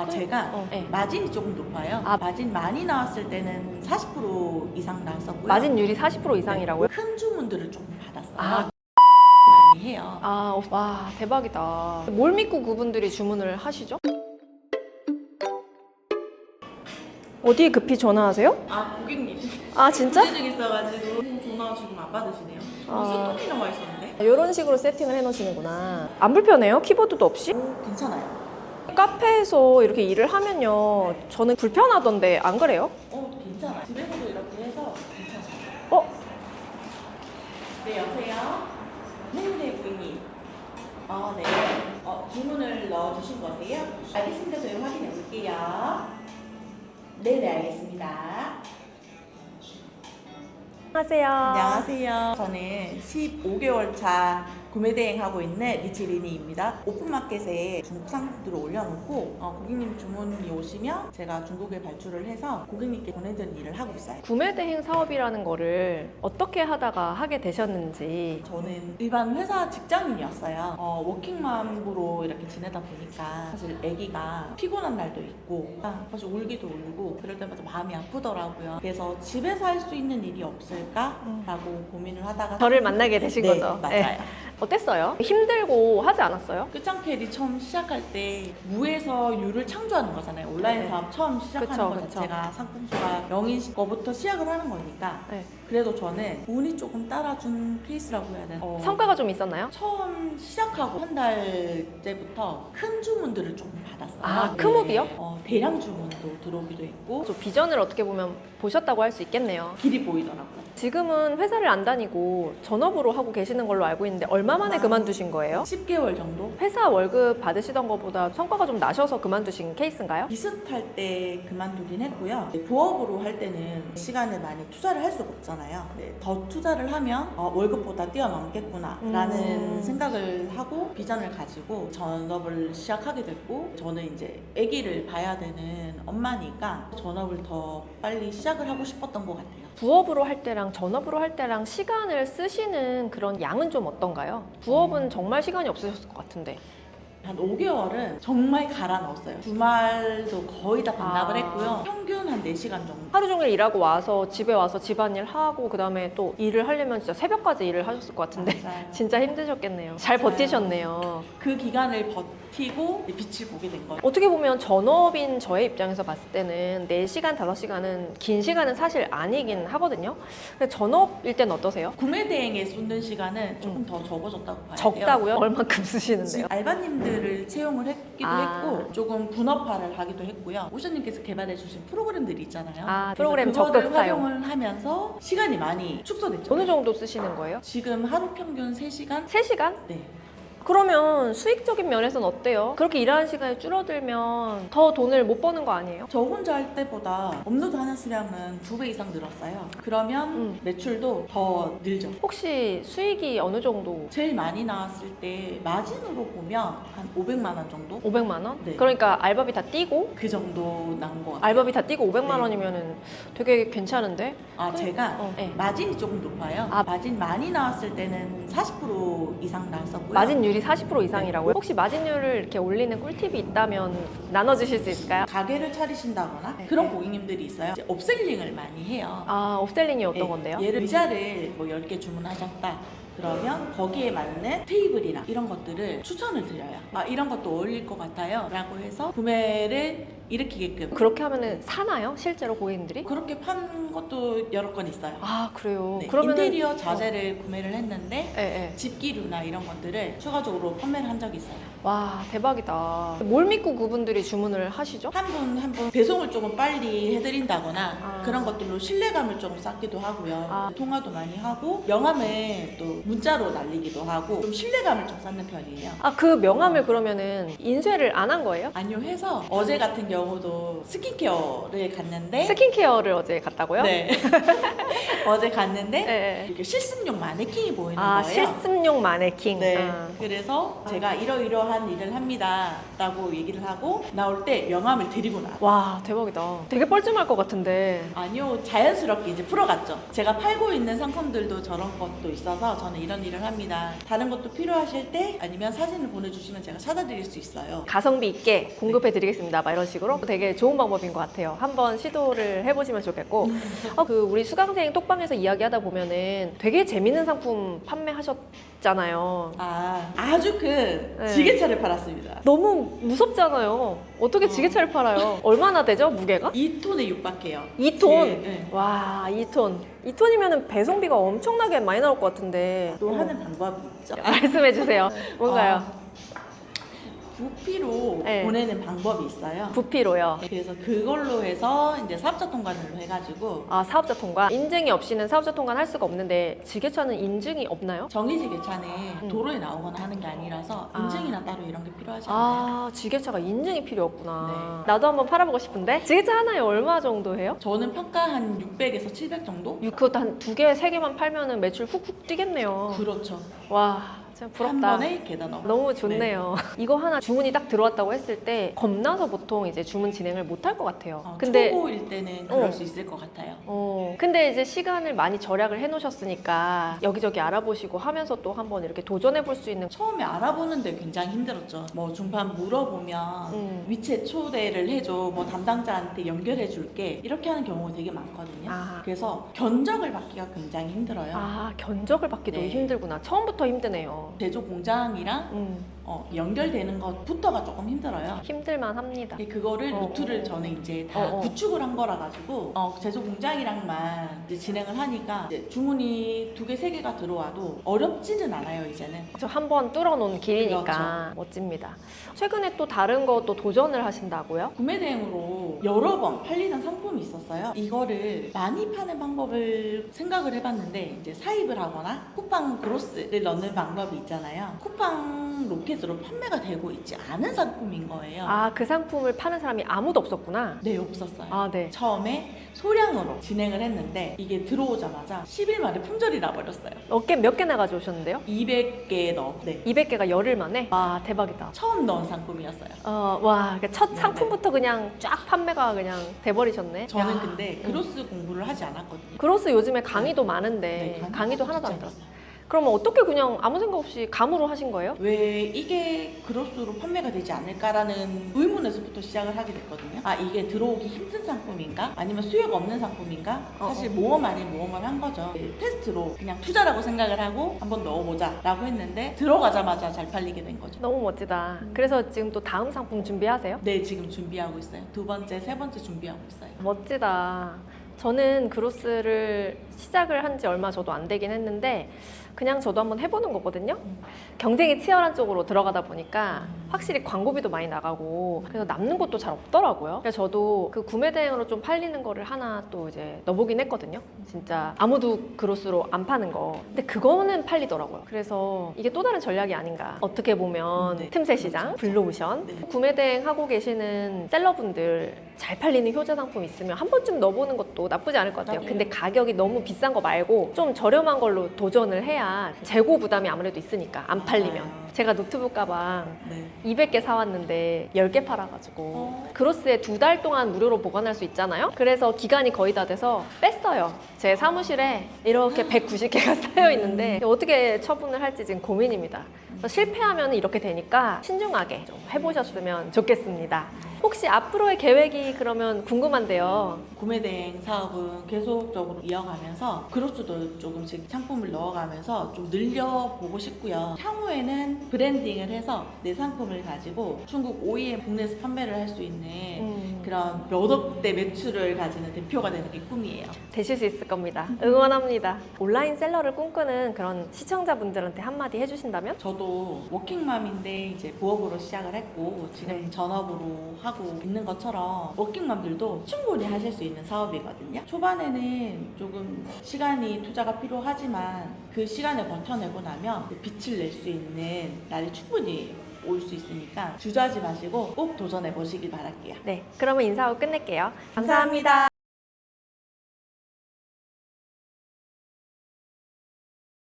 제가 네. 마진이 조금 높아요. 마진 많이 나왔을 때는 40% 이상 나왔었고요. 마진율이 40% 이상이라고요? 큰 주문들을 조금 받았어요. 아. 많이 해요. 와, 대박이다. 뭘 믿고 그분들이 주문을 하시죠? 어디에 급히 전화하세요? 고객님. 진짜? 문제 중 있어가지고 전화 지금 안 받으시네요. 수통이 나와 있었는데. 이런 식으로 세팅을 해놓으시는구나. 안 불편해요? 키보드도 없이? 괜찮아요. 카페에서 이렇게 일을 하면요, 저는 불편하던데 안 그래요? 괜찮아요. 집에서도 이렇게 해서 괜찮아요. 네, 여보세요? 네, 고객님. 네. 주문을 넣어주신 거세요? 알겠습니다. 저희 확인해 볼게요. 네네, 알겠습니다. 안녕하세요. 안녕하세요. 저는 15개월 차 구매 대행하고 있는 리치리니입니다. 오픈마켓에 중국 상품들을 올려놓고 고객님 주문이 오시면 제가 중국에 발주를 해서 고객님께 보내드리는 일을 하고 있어요. 구매 대행 사업이라는 거를 어떻게 하다가 하게 되셨는지. 저는 일반 회사 직장인이었어요. 워킹맘으로 이렇게 지내다 보니까 사실 아기가 피곤한 날도 있고 사실 울기도 울고 그럴 때마다 마음이 아프더라고요. 그래서 집에서 할 수 있는 일이 없을까라고 고민을 하다가 저를 만나게 되신 거죠? 맞아요. 네. 어땠어요? 힘들고 하지 않았어요? 끝장캐리 처음 시작할 때 무에서 유를 창조하는 거잖아요. 온라인 네. 사업 처음 시작하는 거 그쵸. 자체가 상품수가 0인 거부터 시작을 하는 거니까 네. 그래도 저는 운이 조금 따라준 케이스라고 해야 되나? 성과가 좀 있었나요? 처음 시작하고 한 달 때부터 큰 주문들을 조금 받았어요. 크목이요? 대량 주문도 들어오기도 했고 좀 비전을 어떻게 보면 보셨다고 할 수 있겠네요. 길이 보이더라고요. 지금은 회사를 안 다니고 전업으로 하고 계시는 걸로 알고 있는데 얼마 만에 그만두신 거예요? 10개월 정도? 회사 월급 받으시던 것보다 성과가 좀 나셔서 그만두신 케이스인가요? 비슷할 때 그만두긴 했고요. 부업으로 할 때는 시간을 많이 투자를 할 수가 없잖아요. 더 투자를 하면 월급보다 뛰어넘겠구나 라는 생각을 하고 비전을 가지고 전업을 시작하게 됐고 저는 이제 아기를 봐야 되는 엄마니까 전업을 더 빨리 시작을 하고 싶었던 것 같아요. 부업으로 할 때랑 전업으로 할 때랑 시간을 쓰시는 그런 양은 좀 어떤가요? 부업은 정말 시간이 없으셨을 것 같은데. 한 5개월은 정말 갈아 넣었어요. 주말도 거의 다 반납을 했고요. 평균 한 4시간 정도. 하루 종일 일하고 와서 집에 와서 집안일 하고 그다음에 또 일을 하려면 진짜 새벽까지 일을 하셨을 것 같은데 맞아요. 진짜 힘드셨겠네요. 잘 맞아요. 버티셨네요. 그 기간을 버티고 빛을 보게 된 거예요. 어떻게 보면 전업인 저의 입장에서 봤을 때는 4시간, 5시간은 긴 시간은 사실 아니긴 하거든요. 근데 전업일 때는 어떠세요? 구매 대행에 쏟는 시간은 조금 더 적어졌다고 봐야 돼요. 적다고요? 얼만큼 쓰시는데요? 알바님들을 채용을 했기도 아. 했고 조금 분업화를 하기도 했고요. 오션님께서 개발해 주신 프로그램들이 있잖아요. 프로그램 그래서 적극 그거를 사용. 활용을 하면서 시간이 많이 축소됐죠. 어느 정도 쓰시는 거예요? 지금 하루 평균 3시간? 3시간? 네. 그러면 수익적인 면에서는 어때요? 그렇게 일하는 시간이 줄어들면 더 돈을 못 버는 거 아니에요? 저 혼자 할 때보다 업로드하는 수량은 2배 이상 늘었어요. 그러면 매출도 더 늘죠. 혹시 수익이 어느 정도? 제일 많이 나왔을 때 마진으로 보면 한 500만 원 정도? 500만 원? 네. 그러니까 알바비 다 떼고 그 정도 나온 것 같아요. 알바비 다 떼고 500만 네. 원이면은 되게 괜찮은데? 제가 네. 마진이 조금 높아요. 마진 많이 나왔을 때는 40% 이상 나왔었고요. 마진율이 40% 이상이라고요? 혹시 마진율을 이렇게 올리는 꿀팁이 있다면 나눠주실 수 있을까요? 가게를 차리신다거나 네. 그런 고객님들이 있어요. 이제 업셀링을 많이 해요. 업셀링이 어떤 네, 건데요? 예를 의자를 뭐 10개 주문하셨다. 그러면 거기에 맞는 테이블이나 이런 것들을 추천을 드려요. 이런 것도 어울릴 것 같아요. 라고 해서 구매를 일으키게끔. 그렇게 하면은 사나요? 실제로 고객님들이? 그렇게 판 것도 여러 건 있어요. 그래요? 네, 그러면은 인테리어 자재를 구매를 했는데 네. 집기류나 이런 것들을 추가적으로 판매를 한 적이 있어요. 와, 대박이다. 뭘 믿고 그분들이 주문을 하시죠? 한 분 배송을 조금 빨리 해드린다거나 그런 것들로 신뢰감을 좀 쌓기도 하고요. 통화도 많이 하고 명함을 또 문자로 날리기도 하고 좀 신뢰감을 좀 쌓는 편이에요. 그 명함을 그러면은 인쇄를 안 한 거예요? 아니요, 해서 어제 같은 경우도 스킨케어를 갔는데 스킨케어를 어제 갔다고요? 네. 어제 갔는데 네. 이렇게 실습용 마네킹이 보이는 거예요. 실습용 마네킹. 네. 그래서 제가 이러이러한 일을 합니다 라고 얘기를 하고 나올 때 명함을 드리고 나와요. 와, 대박이다. 되게 뻘쭘할 것 같은데. 아니요, 자연스럽게 이제 풀어갔죠. 제가 팔고 있는 상품들도 저런 것도 있어서 저는 저는 이런 일을 합니다. 다른 것도 필요하실 때 아니면 사진을 보내주시면 제가 찾아드릴 수 있어요. 가성비 있게 공급해 드리겠습니다. 막 이런 식으로 되게 좋은 방법인 것 같아요. 한번 시도를 해보시면 좋겠고 우리 수강생 톡방에서 이야기하다 보면은 되게 재밌는 상품 판매하셨잖아요. 아주 큰 지게차를 팔았습니다. 너무 무섭잖아요. 어떻게 지게차를 팔아요? 얼마나 되죠? 무게가? 2톤에 육박해요. 2톤? 네. 와, 2톤. 2톤이면 배송비가 엄청나게 많이 나올 것 같은데. 또 하는 방법이 있죠. 말씀해 주세요. 뭔가요? 부피로 네. 보내는 방법이 있어요. 부피로요. 그래서 그걸로 해서 이제 사업자 통관을 해가지고 사업자 통관. 인증이 없이는 사업자 통관 할 수가 없는데 지게차는 인증이 없나요? 정의지게차는 도로에 나오거나 하는 게 아니라서 인증이나 따로 이런 게 필요하지 않아요. 지게차가 인증이 필요 없구나. 네. 나도 한번 팔아보고 싶은데. 지게차 하나에 얼마 정도 해요? 저는 평가 한 600에서 700 정도? 그것도 한 2개, 3개만 팔면은 매출 훅훅 뛰겠네요. 그렇죠. 와. 진짜 부럽다. 한 번에 계단 너무 좋네요. 이거 하나 주문이 딱 들어왔다고 했을 때 겁나서 보통 이제 주문 진행을 못 할 것 같아요. 근데 초보일 때는 그럴 수 있을 것 같아요. 근데 이제 시간을 많이 절약을 해놓으셨으니까 여기저기 알아보시고 하면서 또 한번 이렇게 도전해 볼 수 있는. 처음에 알아보는데 굉장히 힘들었죠. 뭐 중판 물어보면 위치에 초대를 해줘, 뭐 담당자한테 연결해 줄게 이렇게 하는 경우가 되게 많거든요. 그래서 견적을 받기가 굉장히 힘들어요. 견적을 받기도 네. 힘들구나. 처음부터 힘드네요. 제조 공장이랑 연결되는 것부터가 조금 힘들어요. 힘들만 합니다. 그거를 루트를 저는 이제 다 구축을 한 거라 가지고 제조 공장이랑만 이제 진행을 하니까 이제 주문이 2개, 3개가 들어와도 어렵지는 않아요 이제는. 저 한번 뚫어놓은 길이니까. 그렇죠. 멋집니다. 최근에 또 다른 것도 도전을 하신다고요? 구매 대행으로 여러 번 팔리는 상품이 있었어요. 이거를 많이 파는 방법을 생각을 해봤는데 이제 사입을 하거나 쿠팡 그로스를 넣는 방법이 있잖아요. 쿠팡 로켓으로 판매가 되고 있지 않은 상품인 거예요. 그 상품을 파는 사람이 아무도 없었구나. 네, 없었어요. 네. 처음에 소량으로 진행을 했는데 이게 들어오자마자 10일 만에 품절이 나버렸어요. 몇 개나 가져오셨는데요? 200개 넣어. 네. 200개가 열흘 만에? 와, 대박이다. 처음 넣은 상품이었어요. 첫 상품부터 그냥 쫙 판매가 그냥 돼버리셨네. 저는 근데 그로스 공부를 하지 않았거든요. 그로스 요즘에 강의도 많은데 네, 강의도 하나도 안 진짜 들었어요. 그러면 어떻게 그냥 아무 생각 없이 감으로 하신 거예요? 왜 이게 그로스로 판매가 되지 않을까라는 의문에서부터 시작을 하게 됐거든요. 이게 들어오기 힘든 상품인가? 아니면 수요가 없는 상품인가? 사실 모험 아닌 모험을 한 거죠. 테스트로 그냥 투자라고 생각을 하고 한번 넣어보자 라고 했는데 들어가자마자 잘 팔리게 된 거죠. 너무 멋지다. 그래서 지금 또 다음 상품 준비하세요? 네, 지금 준비하고 있어요. 2번째, 3번째 준비하고 있어요. 멋지다. 저는 그로스를 시작을 한 지 얼마 저도 안 되긴 했는데 그냥 저도 한번 해보는 거거든요. 경쟁이 치열한 쪽으로 들어가다 보니까 확실히 광고비도 많이 나가고 그래서 남는 것도 잘 없더라고요. 그래서 저도 그 구매 대행으로 좀 팔리는 거를 하나 또 이제 넣어보긴 했거든요. 진짜 아무도 그로스로 안 파는 거. 근데 그거는 팔리더라고요. 그래서 이게 또 다른 전략이 아닌가. 어떻게 보면 네. 틈새 시장, 블루오션. 네. 구매 대행 하고 계시는 셀러분들 잘 팔리는 효자 상품 있으면 한 번쯤 넣어보는 것도 나쁘지 않을 것 같아요. 맞아요. 근데 가격이 너무 비싼 거 말고 좀 저렴한 걸로 도전을 해야 재고 부담이 아무래도 있으니까 안 팔리면. 맞아요. 제가 노트북 가방 네. 200개 사왔는데 10개 팔아가지고 그로스에 2달 동안 무료로 보관할 수 있잖아요. 그래서 기간이 거의 다 돼서 뺐어요. 제 사무실에 이렇게 190개가 쌓여 있는데 어떻게 처분을 할지 지금 고민입니다. 그래서 실패하면 이렇게 되니까 신중하게 좀 해보셨으면 좋겠습니다. 혹시 앞으로의 계획이 그러면 궁금한데요. 구매 대행 사업은 계속적으로 이어가면서 그로스도 조금씩 상품을 넣어가면서 좀 늘려보고 싶고요. 향후에는 브랜딩을 해서 내 상품을 가지고 중국 OEM 국내에서 판매를 할 수 있는 그런 몇 억대 매출을 가지는 대표가 되는 게 꿈이에요. 되실 수 있을 겁니다. 응원합니다. 온라인 셀러를 꿈꾸는 그런 시청자분들한테 한마디 해주신다면? 저도 워킹맘인데 이제 부업으로 시작을 했고 지금 전업으로 하고 있는 것처럼 워킹맘들도 충분히 하실 수 있는 사업이거든요. 초반에는 조금 시간이 투자가 필요하지만 그 시간을 버텨내고 나면 빛을 낼 수 있는 날이 충분히 올 수 있으니까 주저하지 마시고 꼭 도전해 보시길 바랄게요. 네, 그러면 인사하고 끝낼게요. 감사합니다.